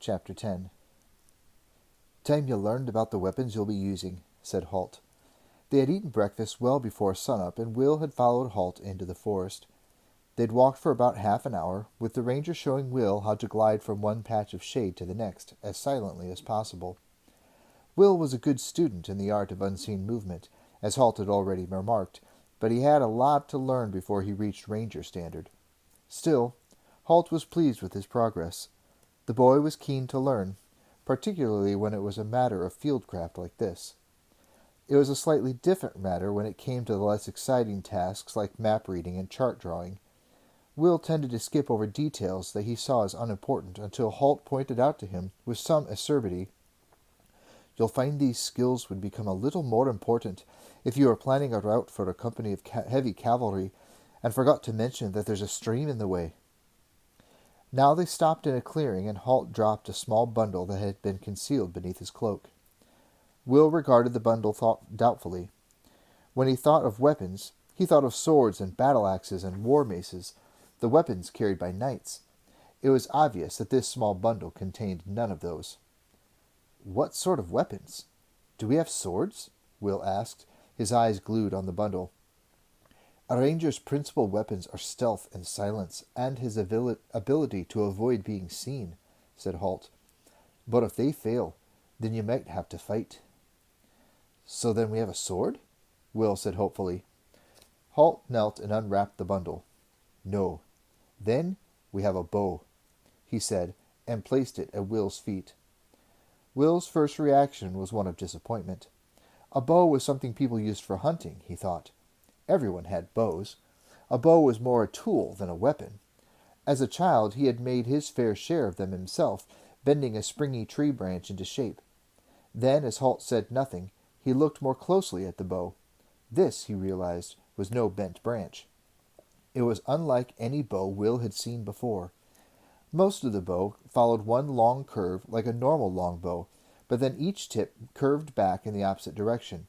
Chapter 10. "Time you learned about the weapons you'll be using," said Halt. They had eaten breakfast well before sunup, and Will had followed Halt into the forest. They'd walked for about half an hour, with the ranger showing Will how to glide from one patch of shade to the next, as silently as possible. Will was a good student in the art of unseen movement, as Halt had already remarked, but he had a lot to learn before he reached ranger standard. Still, Halt was pleased with his progress. The boy was keen to learn, particularly when it was a matter of fieldcraft like this. It was a slightly different matter when it came to the less exciting tasks like map reading and chart drawing. Will tended to skip over details that he saw as unimportant until Halt pointed out to him with some acerbity, "You'll find these skills would become a little more important if you were planning a route for a company of heavy cavalry and forgot to mention that there's a stream in the way." Now they stopped in a clearing, and Halt dropped a small bundle that had been concealed beneath his cloak. Will regarded the bundle doubtfully. When he thought of weapons, he thought of swords and battle-axes and war maces, the weapons carried by knights. It was obvious that this small bundle contained none of those. "What sort of weapons? Do we have swords?" Will asked, his eyes glued on the bundle. "A ranger's principal weapons are stealth and silence, and his ability to avoid being seen," said Halt. "But if they fail, then you might have to fight." "So then we have a sword?" Will said hopefully. Halt knelt and unwrapped the bundle. "No. Then we have a bow," he said, and placed it at Will's feet. Will's first reaction was one of disappointment. A bow was something people used for hunting, he thought. Everyone had bows. A bow was more a tool than a weapon. As a child he had made his fair share of them himself, bending a springy tree branch into shape. Then, as Halt said nothing, he looked more closely at the bow. This, he realized, was no bent branch. It was unlike any bow Will had seen before. Most of the bow followed one long curve like a normal longbow, but then each tip curved back in the opposite direction.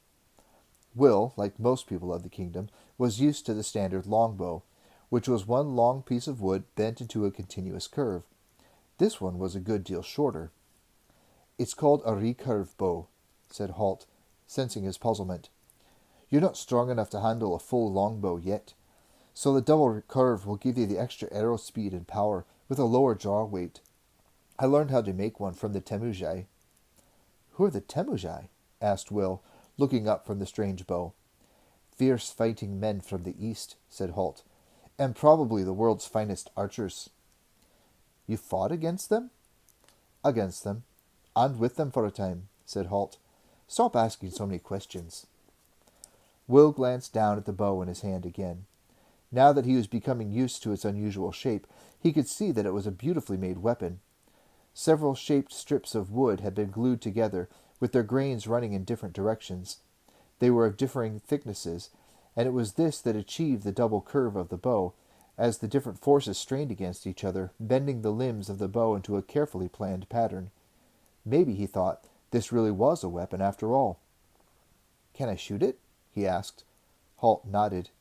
Will, like most people of the kingdom, was used to the standard longbow, which was one long piece of wood bent into a continuous curve. This one was a good deal shorter. "It's called a recurve bow," said Halt, sensing his puzzlement. "You're not strong enough to handle a full longbow yet, so the double curve will give you the extra arrow speed and power with a lower draw weight. I learned how to make one from the Temujai." "Who are the Temujai?" asked Will, looking up from the strange bow. "Fierce fighting men from the east," said Halt, "and probably the world's finest archers." "You fought against them?" "Against them, and with them for a time," said Halt. "Stop asking so many questions." Will glanced down at the bow in his hand again. Now that he was becoming used to its unusual shape, he could see that it was a beautifully made weapon. Several shaped strips of wood had been glued together, with their grains running in different directions. They were of differing thicknesses, and it was this that achieved the double curve of the bow, as the different forces strained against each other, bending the limbs of the bow into a carefully planned pattern. Maybe, he thought, this really was a weapon after all. "Can I shoot it?" he asked. Halt nodded.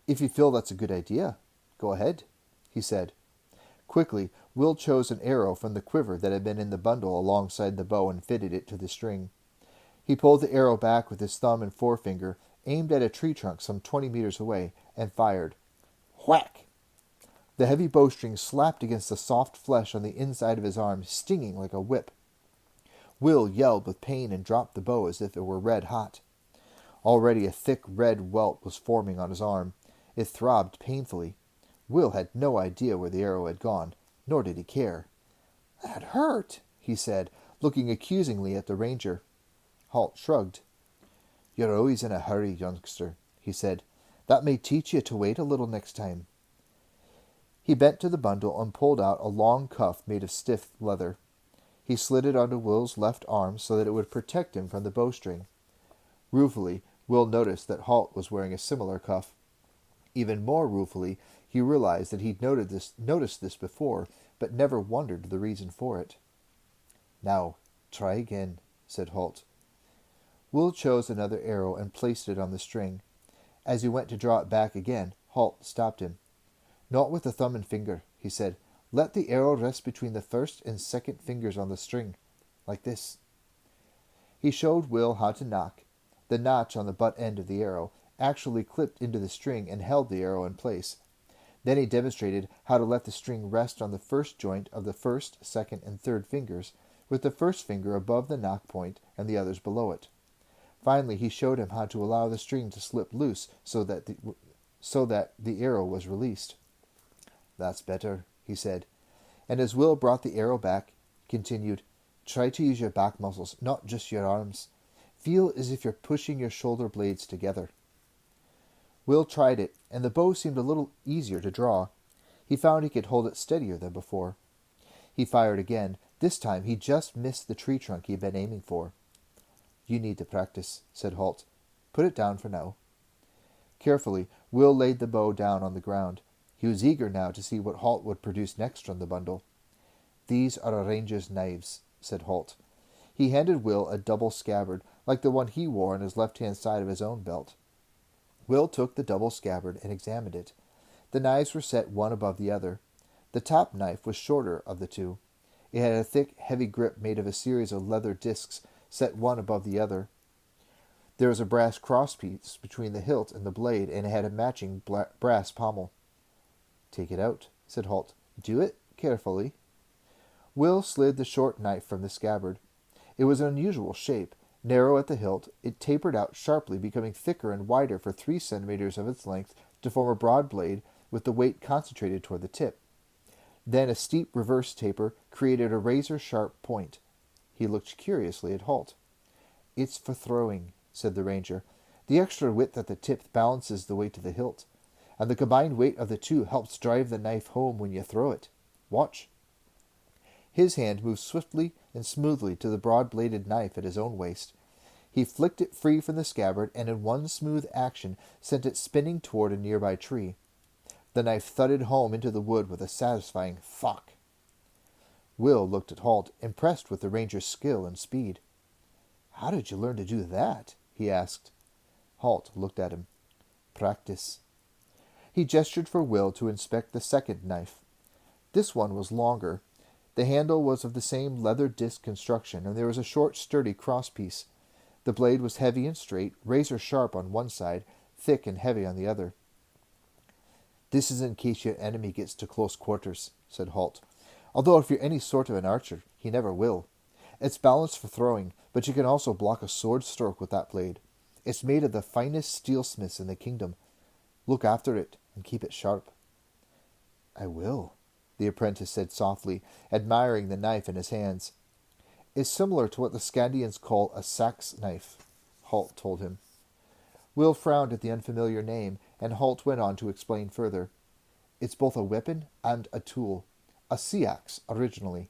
"If you feel that's a good idea, go ahead," he said. Quickly, Will chose an arrow from the quiver that had been in the bundle alongside the bow and fitted it to the string. He pulled the arrow back with his thumb and forefinger, aimed at a tree trunk some 20 meters away, and fired. Whack! The heavy bowstring slapped against the soft flesh on the inside of his arm, stinging like a whip. Will yelled with pain and dropped the bow as if it were red hot. Already a thick red welt was forming on his arm. It throbbed painfully. Will had no idea where the arrow had gone, nor did he care. "That hurt," he said, looking accusingly at the ranger. Halt shrugged. "You're always in a hurry, youngster," he said. "That may teach you to wait a little next time." He bent to the bundle and pulled out a long cuff made of stiff leather. He slid it onto Will's left arm so that it would protect him from the bowstring. Ruefully, Will noticed that Halt was wearing a similar cuff. Even more ruefully, he realized that he'd noticed this before, but never wondered the reason for it. "Now, try again," said Halt. Will chose another arrow and placed it on the string. As he went to draw it back again, Halt stopped him. "Not with the thumb and finger," he said. Let the arrow rest between the first and second fingers on the string, like this." He showed Will how to nock. The notch on the butt end of the arrow actually clipped into the string and held the arrow in place. Then he demonstrated how to let the string rest on the first joint of the first, second, and third fingers, with the first finger above the nock point and the others below it. Finally, he showed him how to allow the string to slip loose so that the arrow was released. "That's better," he said. And as Will brought the arrow back, continued, "Try to use your back muscles, not just your arms. Feel as if you're pushing your shoulder blades together." Will tried it, and the bow seemed a little easier to draw. He found he could hold it steadier than before. He fired again. This time he just missed the tree trunk he had been aiming for. "You need to practice," said Holt. "Put it down for now." Carefully, Will laid the bow down on the ground. He was eager now to see what Holt would produce next from the bundle. "These are a ranger's knives," said Holt. He handed Will a double scabbard, like the one he wore on his left-hand side of his own belt. Will took the double scabbard and examined it. The knives were set one above the other. The top knife was shorter of the two. It had a thick, heavy grip made of a series of leather discs set one above the other. There was a brass crosspiece between the hilt and the blade, and it had a matching brass pommel. "Take it out," said Holt. "Do it carefully." Will slid the short knife from the scabbard. It was an unusual shape. Narrow at the hilt, it tapered out sharply, becoming thicker and wider for 3 centimeters of its length to form a broad blade with the weight concentrated toward the tip. Then a steep reverse taper created a razor-sharp point. He looked curiously at Holt. "It's for throwing," said the ranger. "The extra width at the tip balances the weight of the hilt, and the combined weight of the two helps drive the knife home when you throw it. Watch." His hand moved swiftly and smoothly to the broad-bladed knife at his own waist. He flicked it free from the scabbard, and in one smooth action sent it spinning toward a nearby tree. The knife thudded home into the wood with a satisfying "fuck." Will looked at Holt, impressed with the ranger's skill and speed. "How did you learn to do that?" he asked. Holt looked at him. "Practice." He gestured for Will to inspect the second knife. This one was longer. The handle was of the same leather disc construction, and there was a short, sturdy crosspiece. The blade was heavy and straight, razor-sharp on one side, thick and heavy on the other. "This is in case your enemy gets to close quarters," said Holt. "Although if you're any sort of an archer, he never will. It's balanced for throwing, but you can also block a sword stroke with that blade. It's made of the finest steelsmiths in the kingdom. Look after it, and keep it sharp." "I will," the apprentice said softly, admiring the knife in his hands. "It's similar to what the Scandians call a sax knife," Holt told him. Will frowned at the unfamiliar name, and Holt went on to explain further. "It's both a weapon and a tool. A sea-axe, originally.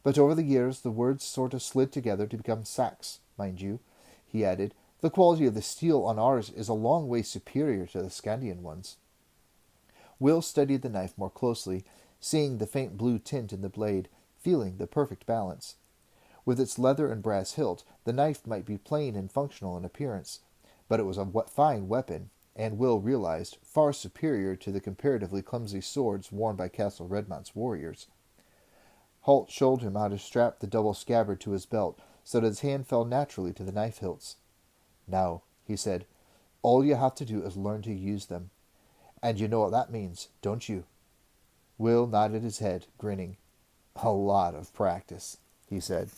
But over the years the words sort of slid together to become sax, mind you," he added. "The quality of the steel on ours is a long way superior to the Scandian ones." Will studied the knife more closely, seeing the faint blue tint in the blade, feeling the perfect balance. With its leather and brass hilt, the knife might be plain and functional in appearance, but it was a fine weapon, and Will realized far superior to the comparatively clumsy swords worn by Castle Redmont's warriors. Holt showed him how to strap the double scabbard to his belt so that his hand fell naturally to the knife hilts. "Now," he said, "all you have to do is learn to use them. And you know what that means, don't you?" Will nodded his head, grinning. "A lot of practice," he said.